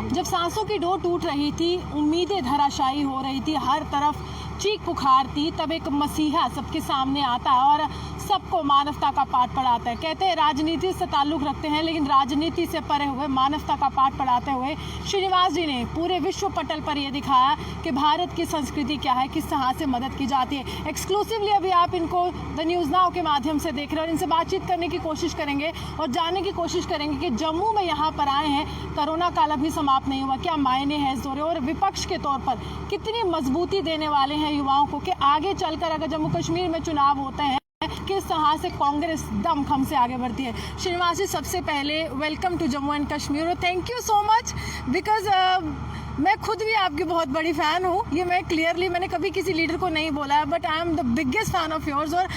जब सांसों की डोर टूट रही थी, उम्मीदें धराशायी हो रही थी, हर तरफ चीख पुकार थी, तब एक मसीहा सबके सामने आता है और सबको मानवता का पाठ पढ़ाता है। कहते हैं राजनीति से ताल्लुक रखते हैं, लेकिन राजनीति से परे हुए मानवता का पाठ पढ़ाते हुए श्रीनिवास जी ने पूरे विश्व पटल पर यह दिखाया कि भारत की संस्कृति क्या है, किस तरह से मदद की जाती है। एक्सक्लूसिवली अभी आप इनको द न्यूज़ नाउ के माध्यम से देख रहे हैं और इनसे बातचीत करने की कोशिश करेंगे और जानने की कोशिश करेंगे कि जम्मू में यहाँ पर आए हैं, कोरोना काल अभी समाप्त नहीं हुआ, क्या मायने हैं इस दौरे और विपक्ष के तौर पर कितनी मजबूती देने वाले हैं युवाओं को कि आगे चलकर अगर जम्मू कश्मीर में चुनाव होते हैं किस तरह से कांग्रेस दमखम से आगे बढ़ती है। श्रीनिवास जी, सबसे पहले welcome to Jammu and Kashmir और thank you so much because मैं खुद भी आपकी बहुत बड़ी फ़ैन हूँ। ये मैं क्लियरली मैंने कभी किसी लीडर को नहीं बोला है, but I am the biggest fan of yours. और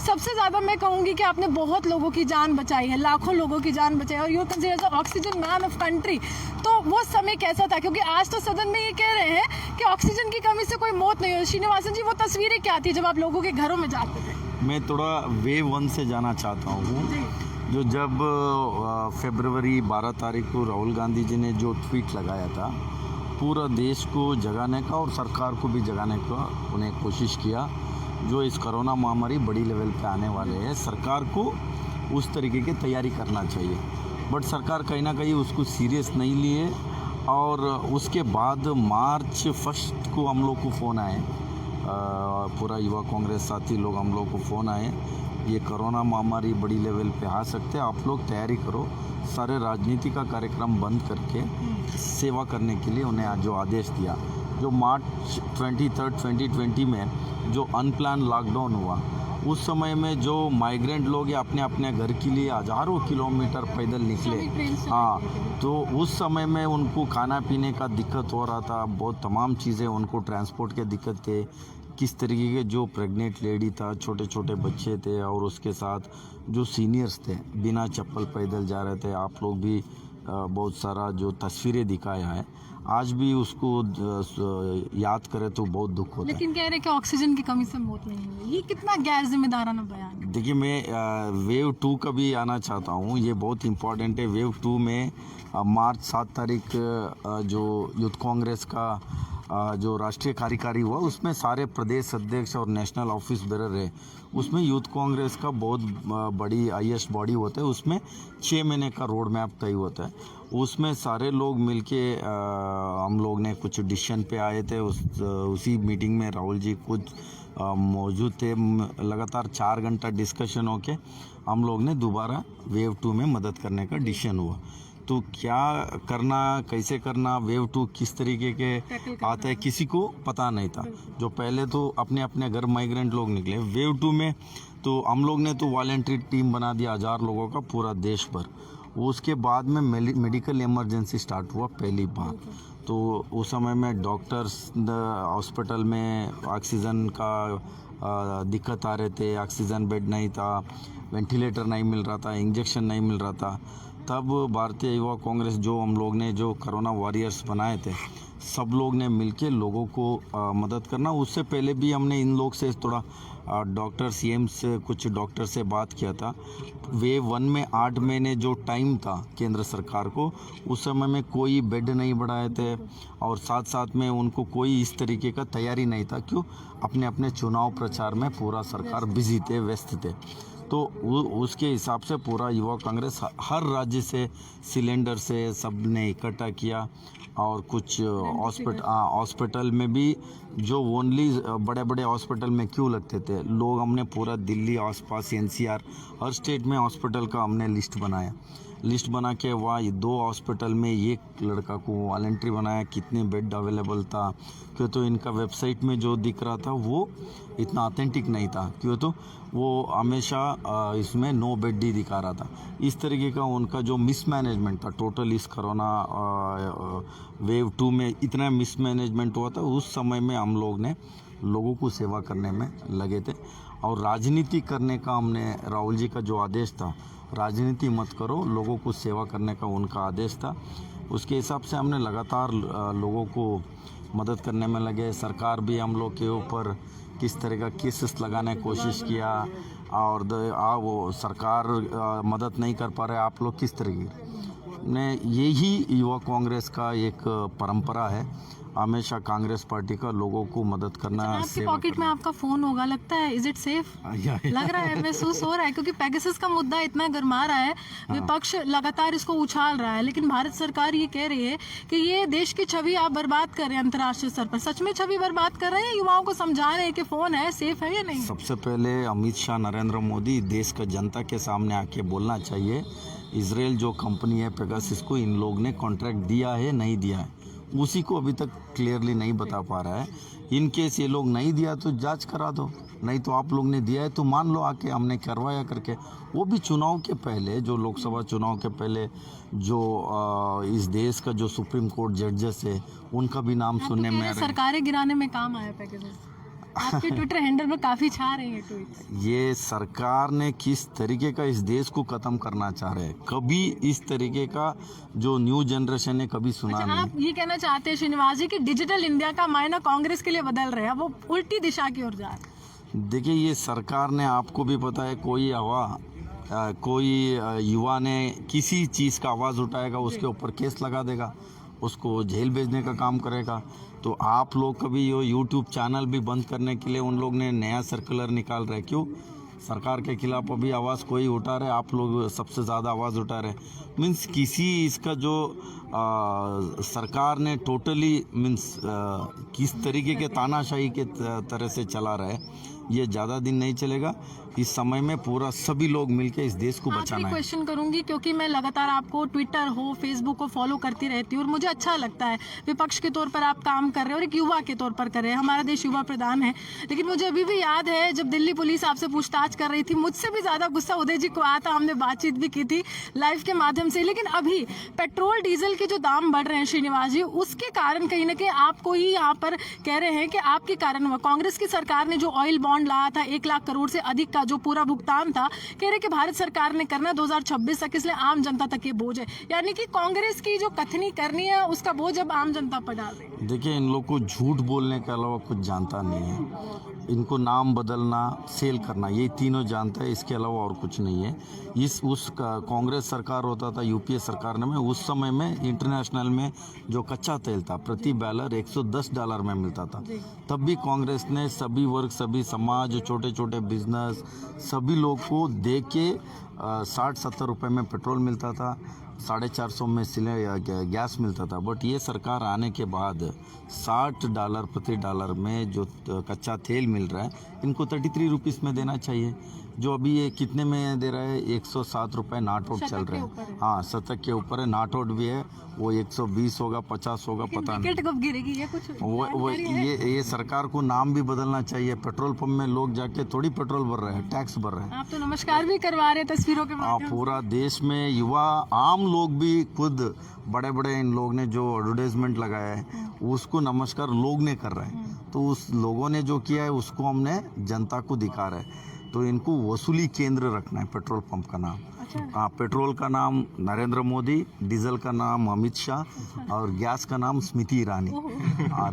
सबसे ज़्यादा मैं कहूँगी कि आपने बहुत लोगों की जान बचाई है, लाखों लोगों की जान बचाई और you consider the oxygen man of country. तो वो समय कैसा था, क्योंकि आज तो सदन में ये कह रहे हैं कि ऑक्सीजन की कमी से कोई मौत नहीं हुई। श्रीनिवासन जी, वो तस्वीरें क्या थी जब आप लोगों के घरों में जाते थे? मैं थोड़ा वेव 1 से जाना चाहता हूँ, जो जब फरवरी 12 तारीख को राहुल गांधी जी ने जो ट्वीट लगाया था, पूरा देश को जगाने का और सरकार को भी जगाने का उन्हें कोशिश किया। जो इस कोरोना महामारी बड़ी लेवल पे आने वाले हैं, सरकार को उस तरीके की तैयारी करना चाहिए, बट सरकार कहीं ना कहीं उसको सीरियस नहीं लिए। और उसके बाद मार्च 1 को हम लोग को फ़ोन आए, पूरा युवा कांग्रेस साथी लोग हम लोग को फ़ोन आए, ये कोरोना महामारी बड़ी लेवल पे आ सकते हैं, आप लोग तैयारी करो। सारे राजनीति का कार्यक्रम बंद करके सेवा करने के लिए उन्हें जो आदेश दिया। जो मार्च 23, 2020 में जो अनप्लान लॉकडाउन हुआ, उस समय में जो माइग्रेंट लोग या अपने अपने घर के लिए हज़ारों किलोमीटर पैदल निकले, हाँ, तो उस समय में उनको खाना पीने का दिक्कत हो रहा था, बहुत तमाम चीज़ें, उनको ट्रांसपोर्ट के दिक्कत थे। किस तरीके के जो प्रेग्नेंट लेडी था, छोटे छोटे बच्चे थे और उसके साथ जो सीनियर्स थे बिना चप्पल पैदल जा रहे थे। आप लोग भी बहुत सारा जो तस्वीरें दिखाया है, आज भी उसको याद करें तो बहुत दुख होता है। लेकिन कह रहे कि ऑक्सीजन की कमी से मौत नहीं हुई, ये कितना गैर जिम्मेदाराना बयान है। देखिए, मैं वेव 2 का भी आना चाहता हूँ, ये बहुत इम्पॉर्टेंट है। वेव 2 में मार्च 7 तारीख जो यूथ कांग्रेस का जो राष्ट्रीय कार्यकारी हुआ, उसमें सारे प्रदेश अध्यक्ष और नेशनल ऑफिस बेरर है। उसमें यूथ कांग्रेस का बहुत बड़ी हाईएस्ट बॉडी होता है, उसमें 6 महीने का रोड मैप तय होता है। उसमें सारे लोग मिलके हम लोग ने कुछ डिसीजन पे आए थे। उसी मीटिंग में राहुल जी खुद मौजूद थे। लगातार 4 घंटा डिस्कशन होके हम लोग ने दोबारा वेव 2 में मदद करने का डिसीजन हुआ। तो क्या करना, कैसे करना, वेव 2 किस तरीके के आता है, किसी को पता नहीं था। जो पहले तो अपने अपने घर माइग्रेंट लोग निकले, वेव 2 में तो हम लोग ने तो वॉलंटरी टीम बना दिया 1000 लोगों का पूरा देश भर। उसके बाद में मेडिकल इमरजेंसी स्टार्ट हुआ पहली बार। तो उस समय में डॉक्टर्स हॉस्पिटल में ऑक्सीजन का दिक्कत आ रहे थे, ऑक्सीजन बेड नहीं था, वेंटिलेटर नहीं मिल रहा था, इंजेक्शन नहीं मिल रहा था। तब भारतीय युवा कांग्रेस, जो हम लोग ने जो कोरोना वॉरियर्स बनाए थे, सब लोग ने मिलके लोगों को मदद करना। उससे पहले भी हमने इन लोग से थोड़ा डॉक्टर सीएम से कुछ डॉक्टर से बात किया था। वेव 1 में 8 महीने जो टाइम था केंद्र सरकार को, उस समय में कोई बेड नहीं बढ़ाए थे और साथ साथ में उनको कोई इस तरीके का तैयारी नहीं था। क्यों? अपने अपने चुनाव प्रचार में पूरा सरकार बिजी थे, व्यस्त थे। तो उसके हिसाब से पूरा युवा कांग्रेस हर राज्य से सिलेंडर से सब ने इकट्ठा किया। और कुछ हॉस्पिटल में भी जो ओनली बड़े बड़े हॉस्पिटल में क्यों लगते थे लोग, हमने पूरा दिल्ली आसपास एनसीआर हर स्टेट में हॉस्पिटल का हमने लिस्ट बनाया। लिस्ट बना के वहाँ 2 हॉस्पिटल में एक लड़का को वॉलंटरी बनाया, कितने बेड अवेलेबल था। क्यों? तो इनका वेबसाइट में जो दिख रहा था वो इतना ऑथेंटिक नहीं था। क्यों? तो वो हमेशा इसमें नो बेड ही दिखा रहा था। इस तरीके का उनका जो मिसमैनेजमेंट था टोटल इस कोरोना वेव 2 में, इतना मिसमैनेजमेंट हुआ था। उस समय में हम लोग ने लोगों को सेवा करने में लगे थे और राजनीति करने का हमने, राहुल जी का जो आदेश था, राजनीति मत करो, लोगों को सेवा करने का उनका आदेश था। उसके हिसाब से हमने लगातार लोगों को मदद करने में लगे। सरकार भी हम लोग के ऊपर किस तरह का केसेस लगाने की कोशिश किया और वो सरकार मदद नहीं कर पा रहे, आप लोग किस तरीके। ने यही युवा कांग्रेस का एक परंपरा है, हमेशा कांग्रेस पार्टी का लोगों को मदद करना। आपके पॉकेट में आपका फोन होगा, लगता है, इज इट सेफ? लग रहा है, महसूस हो रहा है, क्योंकि पेगासस का मुद्दा इतना गरमा रहा है, विपक्ष लगातार इसको उछाल रहा है, लेकिन भारत सरकार ये कह रही है कि ये देश की छवि आप बर्बाद कर रहे हैं अंतर्राष्ट्रीय स्तर पर। सच में छवि बर्बाद कर रहे हैं, युवाओं को समझा रहे हैं कि फोन है, सेफ है या नहीं? सबसे पहले अमित शाह, नरेंद्र मोदी देश का जनता के सामने आके बोलना चाहिए, इजराइल जो कंपनी है पेगासस को, इन लोग ने कॉन्ट्रैक्ट दिया है नहीं दिया है, उसी को अभी तक क्लियरली नहीं बता पा रहा है। इन केस ये लोग नहीं दिया तो जांच करा दो, नहीं तो आप लोग ने दिया है तो मान लो आके हमने करवाया करके। वो भी चुनाव के पहले, जो लोकसभा चुनाव के पहले जो इस देश का जो सुप्रीम कोर्ट जजेस है उनका भी नाम सुनने में आ रहा है। सरकारें गिराने में काम आया पेगासस। आपके ट्विटर हैंडल पर काफी छा रहे हैं ट्वीट। ये सरकार ने किस तरीके का इस देश को खत्म करना चाह रहे हैं, कभी इस तरीके का जो न्यू जनरेशन ने कभी सुना नहीं। आप ये कहना चाहते हैं श्रीनिवास जी कि डिजिटल इंडिया का मायना कांग्रेस के लिए बदल रहे हैं, वो उल्टी दिशा की ओर जा रहे हैं? देखिए, ये सरकार ने, आपको भी पता है, कोई युवा ने किसी चीज़ का आवाज़ उठाएगा उसके ऊपर केस लगा देगा, उसको जेल भेजने का काम करेगा। तो आप लोग कभी ये यूट्यूब चैनल भी बंद करने के लिए उन लोग ने नया सर्कुलर निकाल रहे, क्यों? सरकार के खिलाफ अभी आवाज़ कोई उठा रहे, आप लोग सबसे ज़्यादा आवाज़ उठा रहे। मीन्स किसी इसका जो सरकार ने टोटली किस तरीके के तानाशाही के तरह से चला रहा है, ये ज़्यादा दिन नहीं चलेगा। इस समय में पूरा सभी लोग मिलकर इस देश को बचाना है। क्वेश्चन करूंगी क्योंकि मैं लगातार आपको ट्विटर हो, फेसबुक को फॉलो करती रहती हूँ और मुझे अच्छा लगता है, विपक्ष के तौर पर आप काम कर रहे हैं और एक युवा के तौर पर कर रहे हैं। हमारा देश युवा प्रधान है, लेकिन मुझे अभी भी याद है जब दिल्ली पुलिस आपसे पूछताछ कर रही थी, मुझसे भी ज्यादा गुस्सा उदय जी को आया था, हमने बातचीत भी की थी लाइव के माध्यम से। लेकिन अभी पेट्रोल डीजल के जो दाम बढ़ रहे हैं श्रीनिवास जी, उसके कारण कहीं ना कहीं आपको ही यहाँ पर कह रहे हैं कि आपके कारण कांग्रेस की सरकार ने जो ऑयल बॉन्ड लाया था 1 लाख करोड़ से अधिक का जो पूरा भुगतान था, कह रहे कि भारत सरकार ने करना 2026 तक, इसलिए आम जनता तक ये बोझ है। यानी कि कांग्रेस की जो कथनी करनी है उसका बोझ अब आम जनता पर डाल रही है। देखिए, इन लोग को झूठ बोलने के अलावा कुछ जानता नहीं है। इनको नाम बदलना, सेल करना, ये तीनों जानता है, इसके अलावा और कुछ नहीं है। उस कांग्रेस सरकार होता था, यूपीए सरकार में, उस समय में इंटरनेशनल में जो कच्चा तेल था प्रति बैरल $110 में मिलता था। तब भी कांग्रेस ने सभी वर्ग, सभी समाज, छोटे छोटे बिजनेस, सभी लोग को दे के 60-70 रुपये में पेट्रोल मिलता था, 450 में गैस मिलता था। बट ये सरकार आने के बाद $60 प्रति डॉलर में जो कच्चा तेल मिल रहा है, इनको 33 रुपीज़ में देना चाहिए। जो अभी ये कितने में दे रहा है? 107 रुपये नाट आउट चल रहा है। हाँ, शतक के ऊपर है, नाट आउट भी है, वो 120 होगा, 50 होगा, पता नहीं। कब गिरेगी ये कुछ वो ये सरकार को नाम भी बदलना चाहिए। पेट्रोल पंप में लोग जाके थोड़ी पेट्रोल भर रहे हैं, टैक्स भर रहे हैं। आप तो नमस्कार भी करवा रहे तस्वीरों के माध्यम से। पूरा देश में युवा, आम लोग भी, खुद बड़े बड़े इन लोग ने जो एडवर्टाइजमेंट लगाया है उसको नमस्कार लोग ने कर रहे हैं। तो उस लोगों ने जो किया है उसको हमने जनता को दिखा रहे हैं। तो इनको वसूली केंद्र रखना है, पेट्रोल पंप का नाम। हाँ, पेट्रोल का नाम नरेंद्र मोदी, डीजल का नाम अमित शाह और गैस का नाम स्मृति ईरानी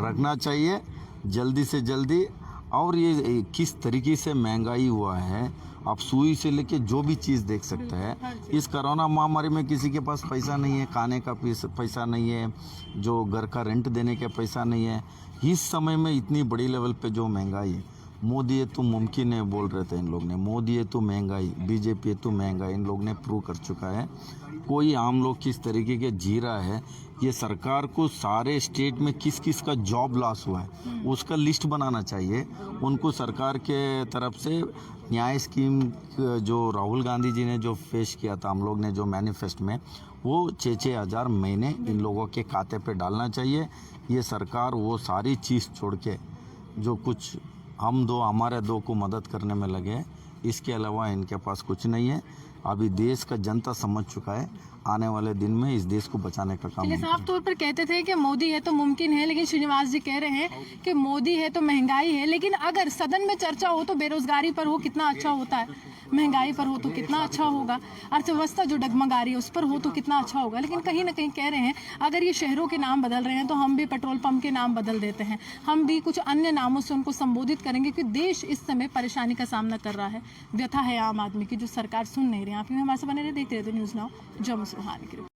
रखना चाहिए जल्दी से जल्दी। और ये किस तरीके से महंगाई हुआ है, आप सुई से लेके जो भी चीज़ देख सकते हैं। इस कोरोना महामारी में किसी के पास पैसा नहीं है, खाने का पैसा नहीं है, जो घर का रेंट देने का पैसा नहीं है। इस समय में इतनी बड़ी लेवल पे जो महंगाई है, मोदी है तो मुमकिन है बोल रहे थे इन लोग ने, मोदी है तो महंगाई, बीजेपी है तो महंगाई, इन लोग ने प्रूव कर चुका है। कोई आम लोग किस तरीके के जी रहा है, ये सरकार को सारे स्टेट में किस किस का जॉब लॉस हुआ है उसका लिस्ट बनाना चाहिए उनको। सरकार के तरफ से न्याय स्कीम जो राहुल गांधी जी ने जो पेश किया था, हम लोग ने जो मैनिफेस्ट में, वो 6-6 हज़ार महीने इन लोगों के खाते पे डालना चाहिए। ये सरकार वो सारी चीज़ छोड़ के जो कुछ हमारे दो को मदद करने में लगे, इसके अलावा इनके पास कुछ नहीं है। अभी देश का जनता समझ चुका है, आने वाले दिन में इस देश को बचाने का काम। साफ तौर पर कहते थे कि मोदी है तो मुमकिन है, लेकिन श्रीनिवास जी कह रहे हैं कि मोदी है तो महंगाई है। लेकिन अगर सदन में चर्चा हो तो बेरोजगारी पर हो, कितना अच्छा होता है, महंगाई पर हो तो कितना अच्छा होगा, अर्थव्यवस्था जो डगमगा रही है उस पर हो तो कितना अच्छा होगा। लेकिन कहीं ना कहीं कह रहे हैं अगर ये शहरों के नाम बदल रहे हैं तो हम भी पेट्रोल पंप के नाम बदल देते हैं, हम भी कुछ अन्य नामों से उनको संबोधित करेंगे, क्योंकि देश इस समय परेशानी का सामना कर रहा है। व्यथा है आम आदमी की जो सरकार सुन नहीं रही। आप हमारे से बने रहे, देखते रहते न्यूज़ नाउ, जम्मू से रूहानी की।